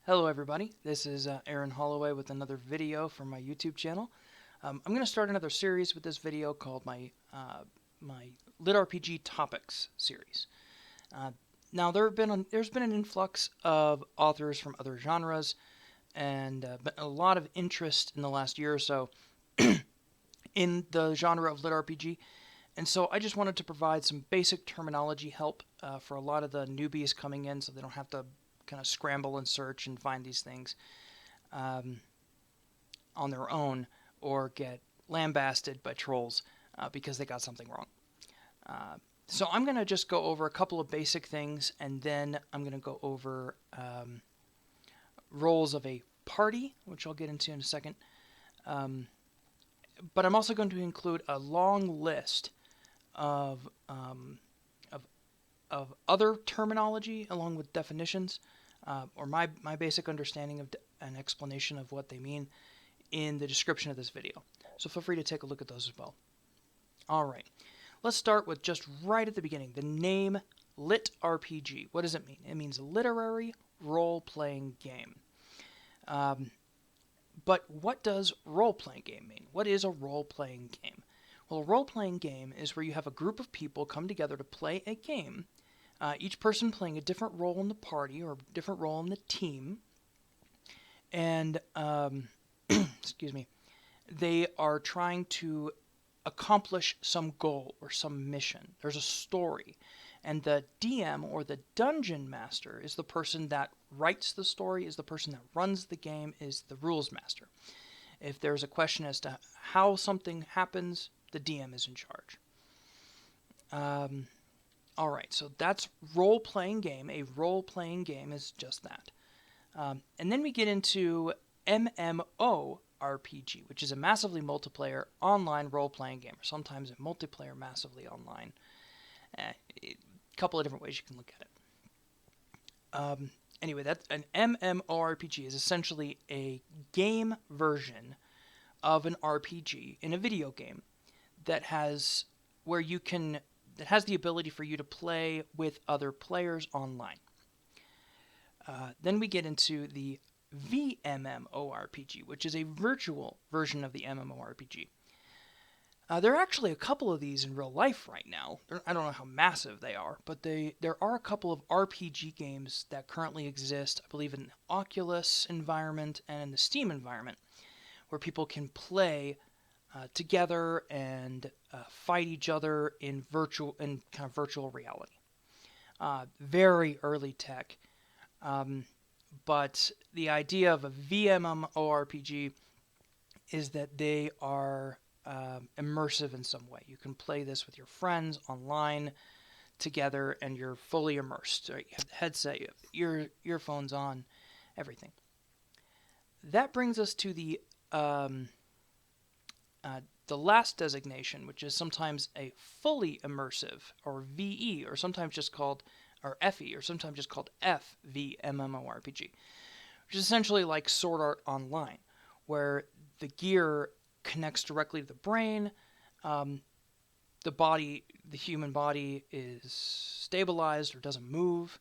Hello everybody, this is Aaron Holloway with another video from my YouTube channel. I'm going to start another series with this video called my LitRPG Topics series. Now there's been an influx of authors from other genres and a lot of interest in the last year or so in the genre of LitRPG, and so I just wanted to provide some basic terminology help for a lot of the newbies coming in so they don't have to kind of scramble and search and find these things on their own or get lambasted by trolls because they got something wrong. So I'm going to just go over a couple of basic things, and then I'm going to go over roles of a party, which I'll get into in a second. But I'm also going to include a long list of other terminology along with definitions, or my basic understanding of an explanation of what they mean in the description of this video. So feel free to take a look at those as well. Alright, let's start with just right at the beginning, the name LitRPG. What does it mean? It means literary role-playing game. But what does role-playing game mean? What is a role-playing game? Well, a role-playing game is where you have a group of people come together to play a game, each person playing a different role in the party or a different role in the team, and excuse me, they are trying to accomplish some goal or some mission. There's a story, and the DM or the dungeon master is the person that writes the story, is the person that runs the game, is the rules master. If there's a question as to how something happens, the DM is in charge. Alright, so that's role-playing game. A role-playing game is just that. And then we get into MMORPG, which is a massively multiplayer online role-playing game, or sometimes a multiplayer massively online. A couple of different ways you can look at it. Anyway, that's an MMORPG is essentially a game version of an RPG in a video game that has the ability for you to play with other players online. Then we get into the VMMORPG, which is a virtual version of the MMORPG. There are actually a couple of these in real life right now. I don't know how massive they are, but there are a couple of RPG games that currently exist, I believe, in the Oculus environment and in the Steam environment, where people can play together and fight each other in kind of virtual reality. Very early tech, but the idea of a VMMORPG is that they are immersive in some way. You can play this with your friends online together, and you're fully immersed. You have the headset, you have earphones on, everything. That brings us to the last designation, which is sometimes a fully immersive, or VE, or sometimes just called, or FE, or sometimes just called FVMMORPG, which is essentially like Sword Art Online, where the gear connects directly to the brain. The human body is stabilized or doesn't move,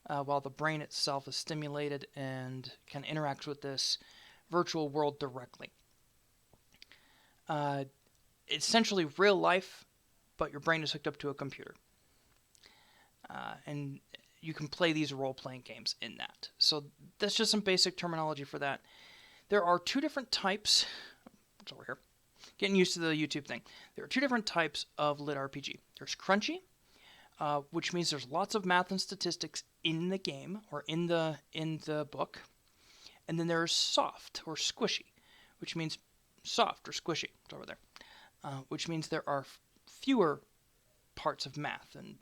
while the brain itself is stimulated and can interact with this virtual world directly. Essentially real life, but your brain is hooked up to a computer. And you can play these role-playing games in that. So that's just some basic terminology for that. There are two different types. It's over here. Getting used to the YouTube thing. There are two different types of LitRPG. There's crunchy, which means there's lots of math and statistics in the game or in the book. And then there's soft or squishy, which means soft or squishy. It's over there. Which means there are fewer parts of math and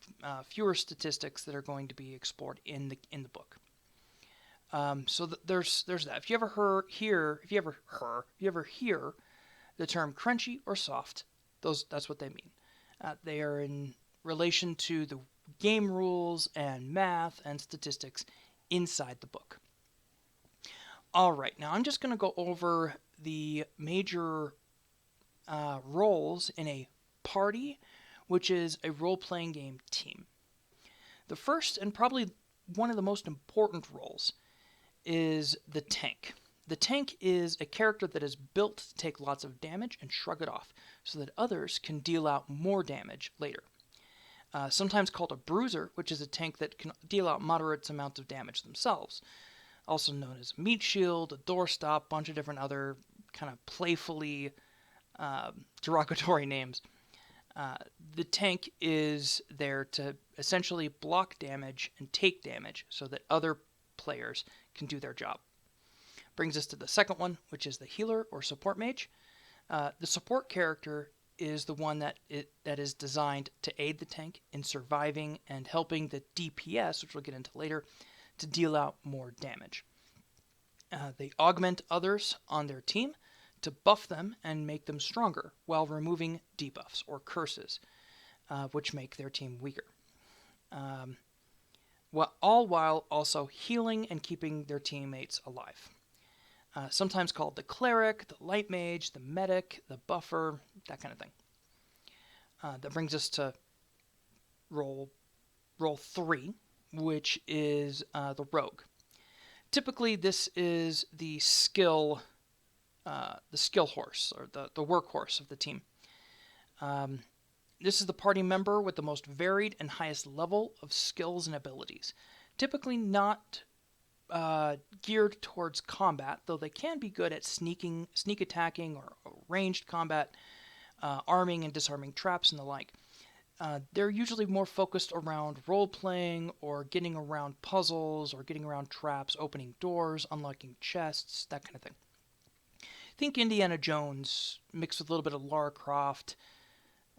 fewer statistics that are going to be explored in the book. So there's that. If you ever hear the term crunchy or soft, that's what they mean. They are in relation to the game rules and math and statistics inside the book. All right, now I'm just going to go over the major roles in a party, which is a role-playing game team. The first and probably one of the most important roles is the tank. The tank is a character that is built to take lots of damage and shrug it off so that others can deal out more damage later. Sometimes called a bruiser, which is a tank that can deal out moderate amounts of damage themselves. Also known as a meat shield, a doorstop, a bunch of different other kind of playfully derogatory names. The tank is there to essentially block damage and take damage so that other players can do their job. Brings us to the second one, which is the healer or support mage. The support character is the one that is designed to aid the tank in surviving and helping the DPS, which we'll get into later, to deal out more damage. They augment others on their team to buff them and make them stronger while removing debuffs or curses, which make their team weaker. All while also healing and keeping their teammates alive. Sometimes called the cleric, the light mage, the medic, the buffer, that kind of thing. That brings us to role 3, which is the rogue. Typically, this is the skill horse, or the workhorse of the team. This is the party member with the most varied and highest level of skills and abilities. Typically not geared towards combat, though they can be good at sneak attacking or ranged combat, arming and disarming traps and the like. They're usually more focused around role-playing or getting around puzzles or getting around traps, opening doors, unlocking chests, that kind of thing. Think Indiana Jones mixed with a little bit of Lara Croft,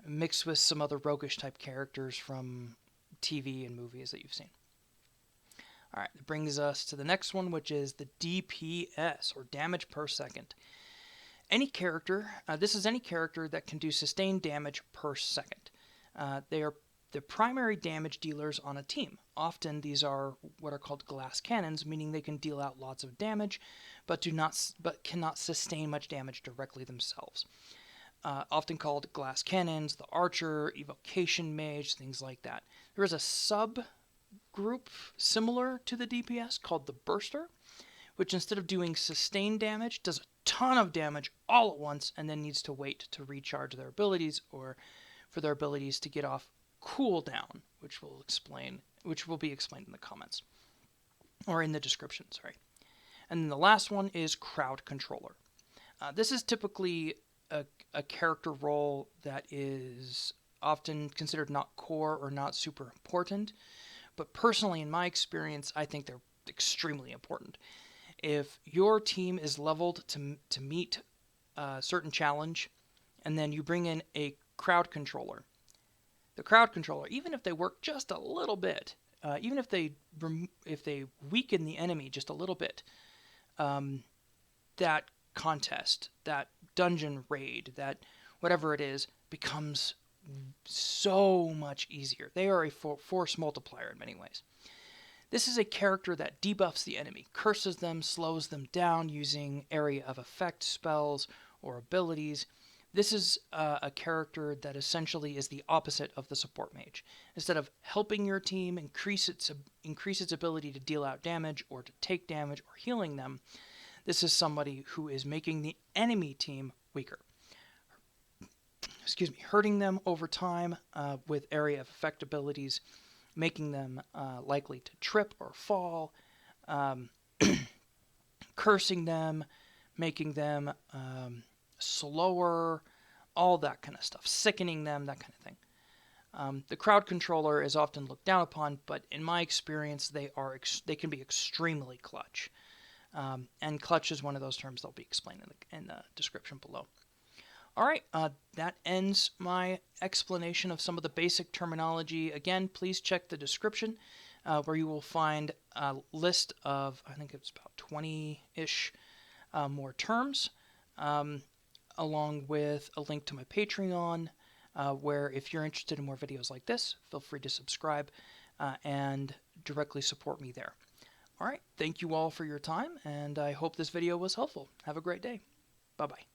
mixed with some other roguish type characters from TV and movies that you've seen. All right, that brings us to the next one, which is the DPS, or damage per second. This is any character that can do sustained damage per second. They are the primary damage dealers on a team. Often these are what are called glass cannons, meaning they can deal out lots of damage, but cannot sustain much damage directly themselves. Often called glass cannons, the archer, evocation mage, things like that. There is a subgroup similar to the DPS called the burster, which instead of doing sustained damage, does a ton of damage all at once and then needs to wait to recharge their abilities or for their abilities to get off cooldown, which will be explained in the comments or in the description, sorry. And then the last one is crowd controller. This is typically a character role that is often considered not core or not super important, but personally, in my experience, I think they're extremely important. If your team is leveled to meet a certain challenge, and then you bring in a crowd controller, the crowd controller, even if they work just a little bit, even if they weaken the enemy just a little bit, that contest, that dungeon raid, that whatever it is, becomes so much easier. They are a force multiplier in many ways. This is a character that debuffs the enemy, curses them, slows them down using area of effect spells or abilities. This is a character that essentially is the opposite of the support mage. Instead of helping your team increase its ability to deal out damage or to take damage or healing them, this is somebody who is making the enemy team weaker. Hurting them over time with area of effect abilities, making them likely to trip or fall, cursing them, making them slower, all that kind of stuff, sickening them, that kind of thing. The crowd controller is often looked down upon, but in my experience, they can be extremely clutch. And clutch is one of those terms that'll be explained in the description below. All right, that ends my explanation of some of the basic terminology. Again, please check the description where you will find a list of, I think it's about 20-ish more terms, along with a link to my Patreon, where if you're interested in more videos like this, feel free to subscribe and directly support me there. All right, thank you all for your time, and I hope this video was helpful. Have a great day. Bye-bye.